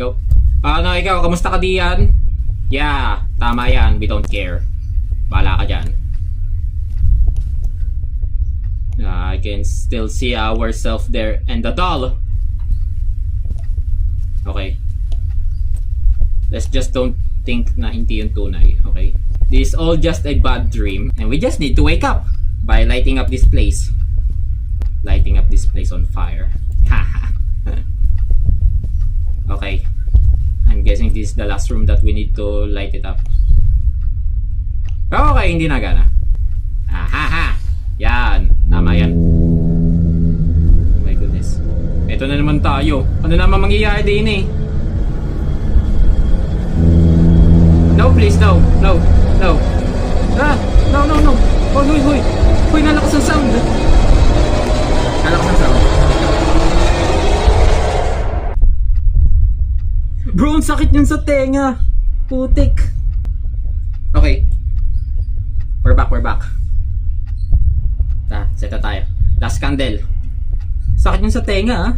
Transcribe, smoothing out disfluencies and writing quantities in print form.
Go. Ano, ikaw, kamusta ka diyan? Yeah, tama yan. We don't care. Bahala ka dyan. I can still see ourselves there and the doll. Okay. Let's just don't think na hindi yung tunay. Okay. This is all just a bad dream and we just need to wake up by lighting up this place. Lighting up this place on fire. Okay. I'm guessing this is the last room that we need to light it up. Okay, hindi na gana. Ahaha! Yan, tama yan. Oh my goodness. Ito na naman tayo. Ano naman mangyayari din eh? No, please, no. No, no. Ah, no, no, no. Oh, huy, huy. Huy, nalakas ang sound. Nalakas ang sound. Bro, ang sakit yun sa tenga. Putik. Okay. We're back, we're back. Set na tayo. Last candle. Sakit yun sa tenga, ah.